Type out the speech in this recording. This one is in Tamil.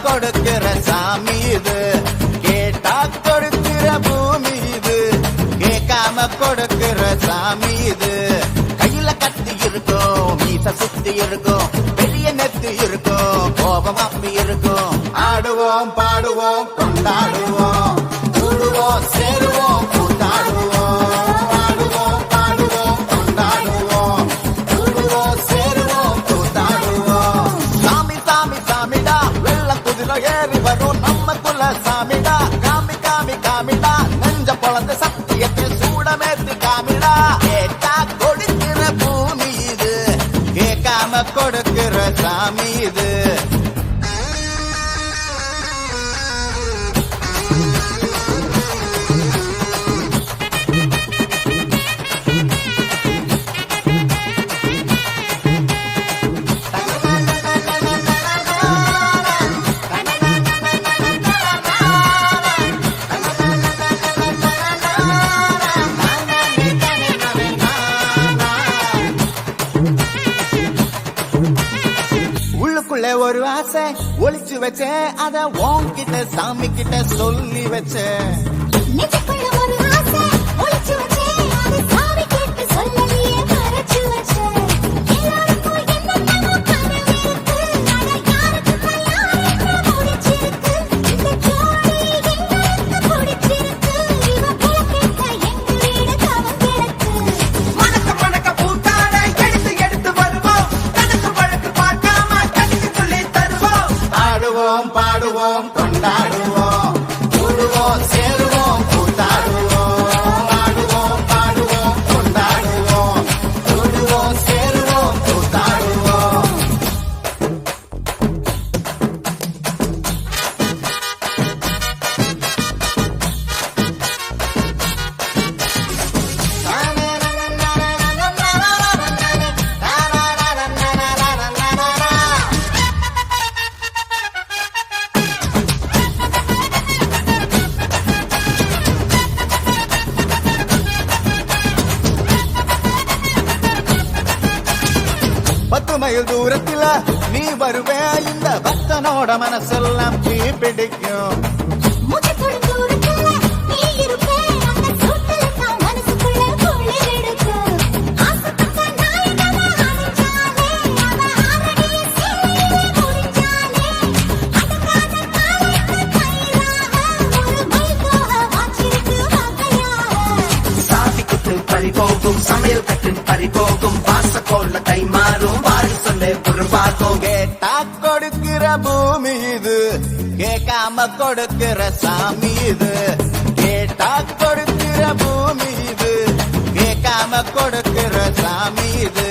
கொடுக்கிற சாமி இது, கேட்டா கொடுக்கிற பூமி இது, கேட்காம கொடுக்கிற சாமி இது. கையில கத்தி இருக்கும், மீச சுத்தி இருக்கும், பெரிய நெத்தி இருக்கும், கோபம் அப்படி இருக்கும். ஆடுவோம் பாடுவோம் கொண்டாடுவோம், கூடுவோம் சேருவோம் கூத்தாடுவோம். ஆடுவோம் பாடுவோம் கொண்டாடுவோம், கூடுவோம் சேருவோம் கூத்தாடுவோம். சாமி சாமி சாமிடா, வெள்ள குதிரை ஏறி வரும் நம்ம குல சாமிடா. காமி காமி காமிடா, நெஞ்ச பொழந்த சத்தியத்தை சூடமேத்தி காமிடா. கேட்டா கொடுக்கிற பூமி இது, கேட்காம கொடுக்கிற சாமி இது. உள்ளுக்குள்ள ஒரு ஆசை ஒளிச்சு வச்சேன், அத உன்கிட்ட சாமி கிட்ட சொல்லி வச்சேன். நெஞ்சுக்குள்ள ஒரு ஆசை ஒளிச்சு வச்சேன், அது சாமி கிட்ட சொல்லலையே மறைச்சு வச்சேன். எல்லாருக்கும் என்னென்னமோ கனவு இருக்கு, ஆனா யாருக்கும் யாருக்கு முடிச்சிருக்கு. இந்த ஜோடி எங்களுக்கு பிடிச்சிருக்கு, இவ புலக்கிட்ட எங்க வீடு கவங்கிடக்கு. மணக்க மணக்க பூத்தாட எடுத்து எடுத்து வருவோம், கணக்கு வழக்கு பார்க்காம கணக்கு சொல்லி தருவோம். ஆடுவோம் பாடுவோம் கொண்டாடுவோம், கூடுவோம் சேருவோம் கூத்தாடுவோம். ஆடுவோம் பாடுவோம் கொண்டாடுவோம், கூடுவோம் சேருவோம் கூத்தாடுவோம். பத்து மைல் தூரத்தில நீ வருவே, இந்த பக்தனோட மனசெல்லாம் தீ பிடிக்கும். மூச்சுக்குள்ள தூரத்துல நீ இருப்பே, அந்த சூட்டுல தான் மனசுக்குள்ள குளிர் எடுக்கும். ஆசைப்பட்ட நாயகனை அணைஞ்சாலே, அவ ஆரடிய சேலையிலே முடிஞ்சாலே, அடங்காத காலைக்கு கயிறாக ஒரு மைல்கோக வாச்சிருக்கு வகையாக. சாமி குத்து பறி போகும், சமையல் கட்டு பறி போகும், வாச கோல்ல கை மாறும், வாரி சொல்ல ஒரு பார்க்கும். கேட்டா கொடுக்கிற பூமி இது, கேட்காம கொடுக்கிற சாமி இது. கேட்டா கொடுக்கிற பூமி இது, கேட்காம கொடுக்கிற சாமி இது.